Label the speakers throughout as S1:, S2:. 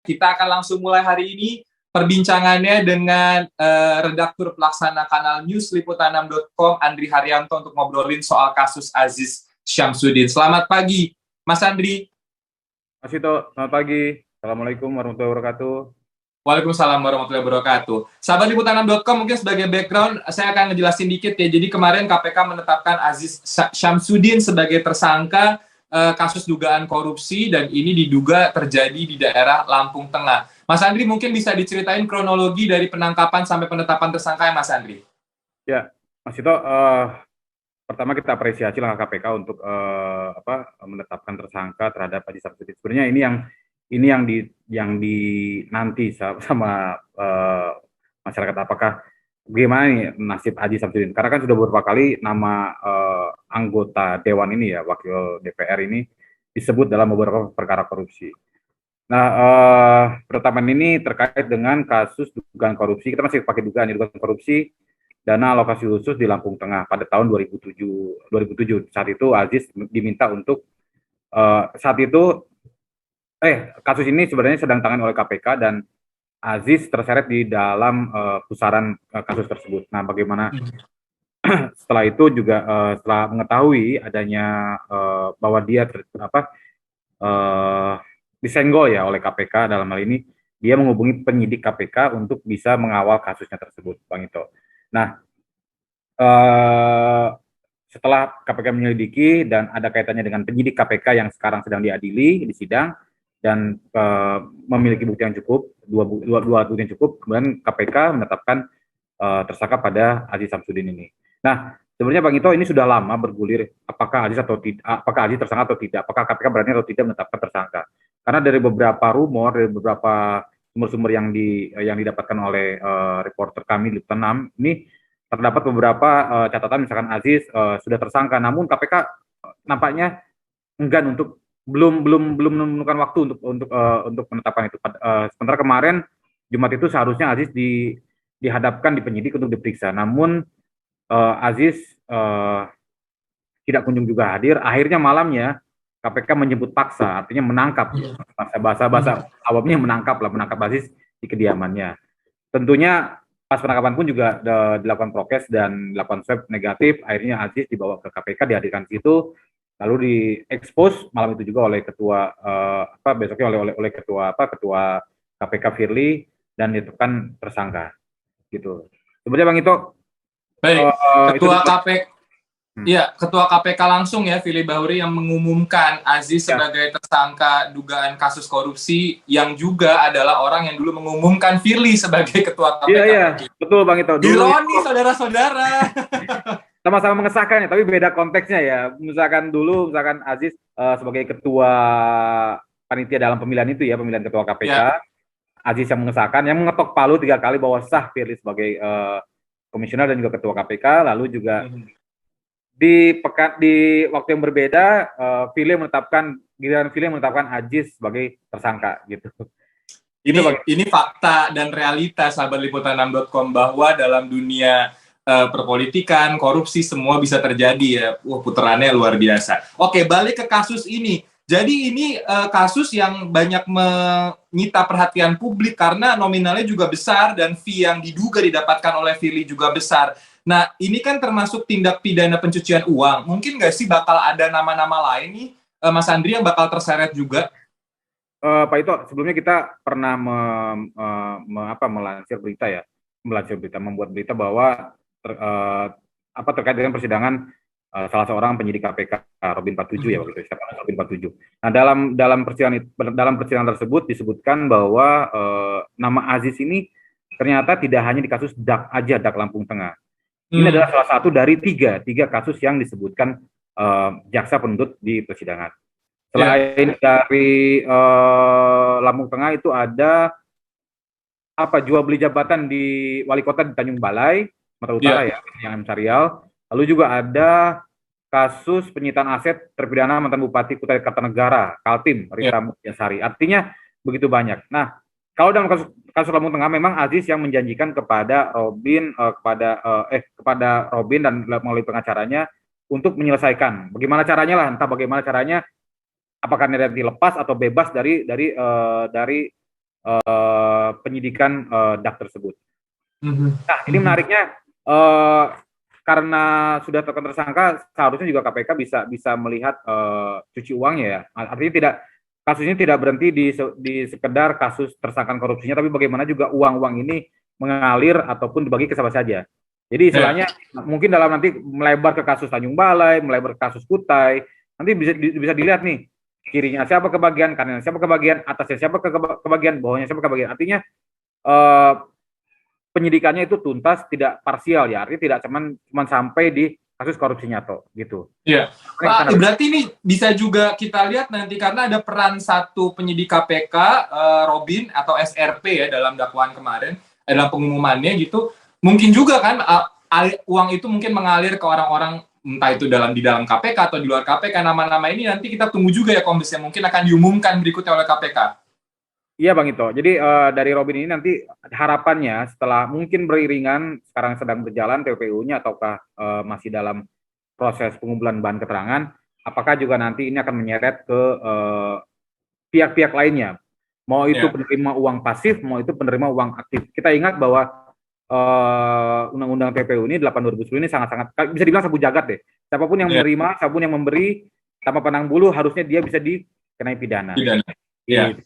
S1: Kita akan langsung mulai hari ini perbincangannya dengan redaktur pelaksana kanal News Liputan6.com Andri Haryanto untuk ngobrolin soal kasus Aziz Syamsuddin. Selamat pagi, Mas Andri.
S2: Mas Vito, selamat pagi. Assalamualaikum warahmatullahi wabarakatuh.
S1: Waalaikumsalam warahmatullahi wabarakatuh. Sahabat Liputan6.com, mungkin sebagai background, saya akan ngejelasin dikit ya. Jadi kemarin KPK menetapkan Aziz Syamsuddin sebagai tersangka kasus dugaan korupsi, dan ini diduga terjadi di daerah Lampung Tengah. Mas Andri, mungkin bisa diceritain kronologi dari penangkapan sampai penetapan tersangka ya, Mas Andri?
S2: Ya, Mas Vito, pertama kita apresiasi langkah KPK untuk menetapkan tersangka terhadap Aziz Syamsuddin. Sebenarnya ini yang dinanti sama masyarakat. Apakah bagaimana nih nasib Aziz Syamsuddin? Karena kan sudah beberapa kali nama anggota Dewan ini ya, wakil DPR ini disebut dalam beberapa perkara korupsi. Nah, penetapan ini terkait dengan kasus dugaan korupsi. Kita masih pakai dugaan korupsi dana alokasi khusus di Lampung Tengah pada tahun 2007. Saat itu Aziz diminta untuk kasus ini sebenarnya sedang tangani oleh KPK dan Aziz terseret di dalam pusaran kasus tersebut. Nah, bagaimana setelah itu juga setelah mengetahui adanya bahwa dia disenggol ya oleh KPK, dalam hal ini dia menghubungi penyidik KPK untuk bisa mengawal kasusnya tersebut, Bang Ito. Nah, setelah KPK menyelidiki dan ada kaitannya dengan penyidik KPK yang sekarang sedang diadili di sidang dan memiliki bukti yang cukup, dua bukti yang cukup, kemudian KPK menetapkan tersangka pada Aziz Syamsuddin ini. Nah, sebenarnya Bang Ito, ini sudah lama bergulir apakah Aziz tersangka atau tidak, apakah KPK berani atau tidak menetapkan tersangka. Karena dari beberapa rumor, dari beberapa sumber-sumber yang didapatkan oleh reporter kami di Liputan 6 ini, terdapat beberapa catatan misalkan Aziz sudah tersangka, namun KPK nampaknya enggan untuk belum menemukan waktu untuk penetapan itu. Sementara kemarin Jumat itu seharusnya Aziz dihadapkan di penyidik untuk diperiksa, namun Aziz tidak kunjung juga hadir. Akhirnya malamnya KPK menyebut paksa, artinya menangkap. Bahasa awamnya menangkap Aziz di kediamannya. Tentunya pas penangkapan pun juga dilakukan prokes dan dilakukan swab negatif. Akhirnya Aziz dibawa ke KPK, dihadirkan di situ, lalu diekspos malam itu juga oleh ketua besoknya oleh ketua KPK Firly, dan ditetapkan tersangka gitu. Sebenarnya Bang Ito,
S1: baik, Ketua KPK langsung ya, Firly Bahuri, yang mengumumkan Aziz sebagai tersangka dugaan kasus korupsi, yang juga adalah orang yang dulu mengumumkan Firly sebagai ketua KPK.
S2: Iya, betul Bang Ito.
S1: Ironi, saudara-saudara.
S2: Sama-sama mengesahkan ya, tapi beda konteksnya ya. Misalkan Aziz sebagai ketua panitia dalam pemilihan itu ya, pemilihan ketua KPK, ya. Aziz yang mengesahkan, yang mengetok palu 3 kali bahwa sah Firly sebagai komisioner dan juga ketua KPK. Lalu juga di waktu yang berbeda, Firly menetapkan Aziz sebagai tersangka gitu.
S1: Ini fakta dan realita, sahabat Liputan6.com, bahwa dalam dunia perpolitikan, korupsi, semua bisa terjadi ya. Putarannya luar biasa. Oke, balik ke kasus ini. Jadi ini kasus yang banyak menyita perhatian publik karena nominalnya juga besar dan fee yang diduga didapatkan oleh Firly juga besar. Nah, ini kan termasuk tindak pidana pencucian uang. Mungkin nggak sih bakal ada nama-nama lain nih, Mas Andri, yang bakal terseret juga?
S2: Pak Ito, sebelumnya kita pernah membuat berita bahwa terkait dengan persidangan salah seorang penyidik KPK, Robin 47 ya, waktu itu, Robin 47. Nah, dalam persidangan tersebut disebutkan bahwa nama Aziz ini ternyata tidak hanya di kasus DAK Lampung Tengah. Ini adalah salah satu dari tiga kasus yang disebutkan jaksa penuntut di persidangan. Selain dari Lampung Tengah itu ada jual beli jabatan di wali kota di Tanjung Balai, Sumatera Utara ya, yang Syarial. Lalu juga ada kasus penyitaan aset terpidana mantan Bupati Kutai Kartanegara, Kaltim, Rita Mulyasari. Artinya begitu banyak. Nah, kalau dalam kasus Lampung Tengah, memang Aziz yang menjanjikan kepada Robin dan melalui pengacaranya untuk menyelesaikan. Bagaimana caranya lah, entah bagaimana caranya, apakah nanti dilepas atau bebas dari penyidikan DAK tersebut. Nah, ini
S1: Mhm.
S2: menariknya karena sudah terkena tersangka, seharusnya juga KPK bisa melihat cuci uangnya ya. Artinya kasus ini tidak berhenti di sekedar kasus tersangka korupsinya, tapi bagaimana juga uang-uang ini mengalir ataupun dibagi ke siapa saja. Jadi
S1: Ya,
S2: istilahnya mungkin dalam nanti melebar ke kasus Tanjung Balai, melebar ke kasus Kutai, nanti bisa dilihat nih kirinya siapa kebagian, kanannya siapa kebagian, atasnya siapa kebagian, bawahnya siapa kebagian. Artinya eh, penyidikannya itu tuntas, tidak parsial ya, artinya tidak cuman sampai di kasus korupsi nyata gitu.
S1: ya.
S2: Sana,
S1: Berarti ini bisa juga kita lihat nanti karena ada peran satu penyidik KPK, Robin atau SRP ya dalam dakwaan kemarin, dalam pengumumannya gitu. Mungkin juga kan uang itu mungkin mengalir ke orang-orang entah itu di dalam KPK atau di luar KPK. Nama-nama ini nanti kita tunggu juga ya Kombes yang mungkin akan diumumkan berikutnya oleh KPK.
S2: iya Bang Ito. Jadi dari Robin ini nanti harapannya setelah mungkin beriringan sekarang sedang berjalan TPU-nya ataukah masih dalam proses pengumpulan bahan keterangan, apakah juga nanti ini akan menyeret ke pihak-pihak lainnya, mau itu
S1: Ya,
S2: penerima uang pasif, mau itu penerima uang aktif. Kita ingat bahwa Undang-Undang TPU ini 8/2010 ini sangat-sangat bisa dibilang sabu jagat deh. Siapapun yang
S1: ya,
S2: menerima, siapapun yang memberi tanpa pandang bulu harusnya dia bisa dikenai pidana.
S1: pidana. Ya.
S2: Gitu.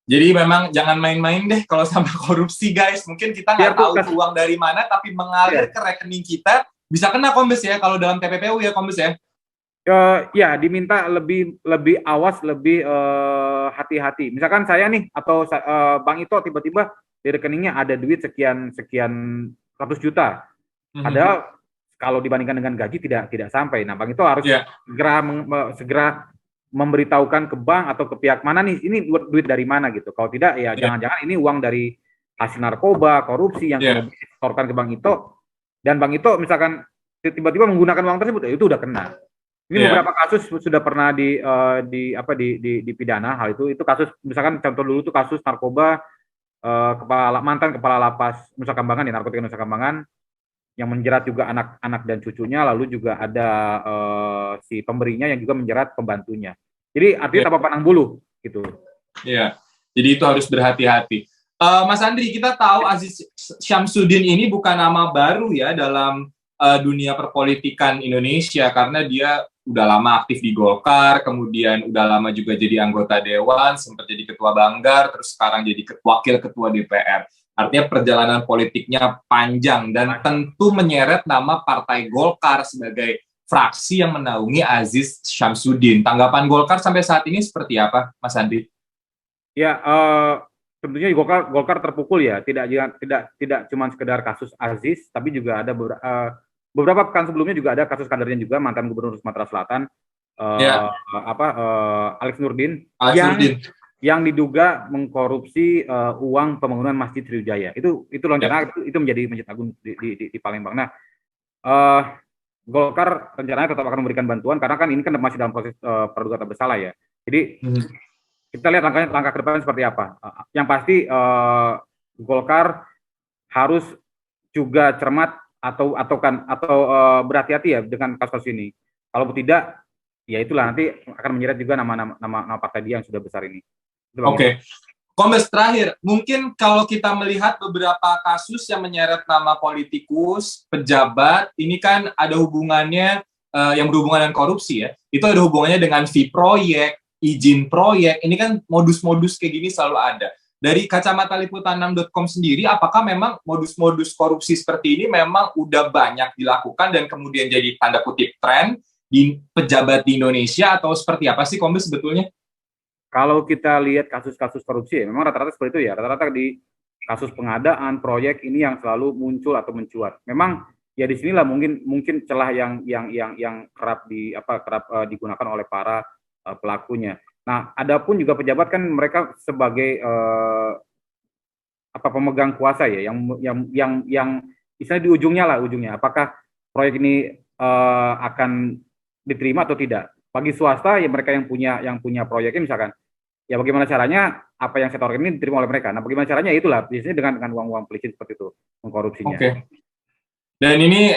S1: Jadi memang jangan main-main deh kalau sama korupsi guys. Mungkin kita nggak
S2: Biar tuh
S1: tahu itu uang dari mana, tapi mengalir
S2: ya,
S1: ke rekening kita bisa kena Kombes ya kalau dalam TPPU ya Kombes ya.
S2: ya diminta lebih lebih awas, lebih hati-hati. Misalkan saya nih atau Bang Ito tiba-tiba di rekeningnya ada duit sekian sekian ratus juta. Padahal kalau dibandingkan dengan gaji tidak sampai. Nah, Bang Ito harus
S1: Ya,
S2: segera memberitahukan ke bank atau ke pihak mana nih ini duit dari mana gitu. Kalau tidak ya
S1: ya,
S2: jangan-jangan ini uang dari hasil narkoba, korupsi yang
S1: ya,
S2: kemudian disetorkan ke Bang Ito dan Bang Ito misalkan tiba-tiba menggunakan uang tersebut ya itu udah kena. Ini
S1: ya,
S2: beberapa kasus sudah pernah dipidana hal itu kasus misalkan contoh dulu tuh kasus narkoba mantan kepala lapas Nusa Kambangan ya narkotika Nusa Kambangan yang menjerat juga anak-anak dan cucunya, lalu juga ada si pemberinya yang juga menjerat pembantunya. Jadi
S1: ya,
S2: artinya tanpa pandang bulu gitu.
S1: ya. Jadi itu harus berhati-hati. Mas Andri, kita tahu Aziz Syamsuddin ini bukan nama baru ya dalam dunia perpolitikan Indonesia karena dia udah lama aktif di Golkar, kemudian udah lama juga jadi anggota Dewan, sempat jadi ketua Banggar, terus sekarang jadi wakil ketua DPR. Artinya perjalanan politiknya panjang dan tentu menyeret nama Partai Golkar sebagai fraksi yang menaungi Aziz Syamsuddin. Tanggapan Golkar sampai saat ini seperti apa, Mas Andri?
S2: Ya, tentunya Golkar terpukul ya, tidak cuma sekedar kasus Aziz, tapi juga ada beberapa pekan sebelumnya juga ada kasus kadernya juga mantan Gubernur Sumatera Selatan,
S1: Ya,
S2: Alex Nurdin,
S1: Alex
S2: yang
S1: Nurdin.
S2: yang diduga mengkorupsi uang pembangunan Masjid Sriwijaya. Itu
S1: Ya,
S2: rencana itu menjadi Masjid Agung di Palembang. Nah, uh, Golkar rencananya tetap akan memberikan bantuan karena kan ini kan masih dalam proses praduga tak bersalah ya. Jadi kita lihat langkah ke depan seperti apa. Yang pasti Golkar harus juga cermat atau berhati-hati ya dengan kasus ini. Kalau tidak, ya itulah nanti akan menyeret juga nama partai dia yang sudah besar ini. Itu Bang Ito.
S1: Oke. Kombes terakhir, mungkin kalau kita melihat beberapa kasus yang menyeret nama politikus, pejabat, ini kan ada hubungannya yang berhubungan dengan korupsi ya. Itu ada hubungannya dengan fee proyek, izin proyek. Ini kan modus-modus kayak gini selalu ada. Dari kacamata liputan6.com sendiri, apakah memang modus-modus korupsi seperti ini memang udah banyak dilakukan dan kemudian jadi tanda kutip tren di pejabat di Indonesia atau seperti apa sih Kombes sebetulnya?
S2: Kalau kita lihat kasus-kasus korupsi, ya, memang rata-rata seperti itu ya. Rata-rata di kasus pengadaan proyek ini yang selalu muncul atau mencuat. Memang ya di sinilah mungkin celah yang kerap digunakan oleh para pelakunya. Nah, adapun juga pejabat kan mereka sebagai pemegang kuasa ya, yang misalnya di ujungnya, apakah proyek ini akan diterima atau tidak? Bagi swasta ya mereka yang punya proyeknya misalkan ya bagaimana caranya apa yang saya tawarkan ini diterima oleh mereka. Nah, bagaimana caranya itulah biasanya dengan uang-uang pelicin seperti itu mengkorupsinya.
S1: Oke. Dan ini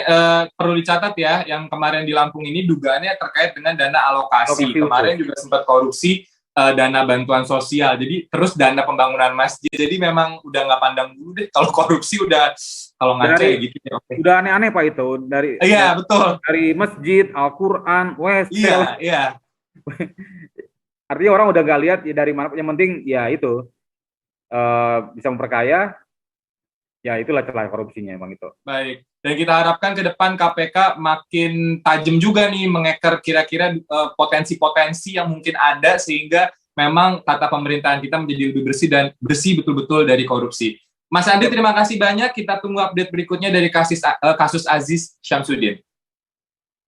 S1: perlu dicatat ya, yang kemarin di Lampung ini dugaannya terkait dengan dana alokasi. Kemarin juga sempat korupsi dana bantuan sosial, jadi terus dana pembangunan masjid. Jadi memang udah nggak pandang bulu deh. Kalau korupsi udah, kalau ngaca ya gitu ya. Okay.
S2: Udah aneh-aneh Pak itu
S1: Iya betul.
S2: Dari masjid, Al-Quran, Westel.
S1: Iya.
S2: Artinya orang udah gak lihat ya dari mana. Yang penting ya itu bisa memperkaya. Ya itulah celah korupsinya emang itu.
S1: Baik. Dan kita harapkan ke depan KPK makin tajam juga nih mengeker kira-kira potensi-potensi yang mungkin ada sehingga memang tata pemerintahan kita menjadi lebih bersih dan bersih betul-betul dari korupsi. Mas Andi, terima kasih banyak. Kita tunggu update berikutnya dari kasus Aziz Syamsuddin.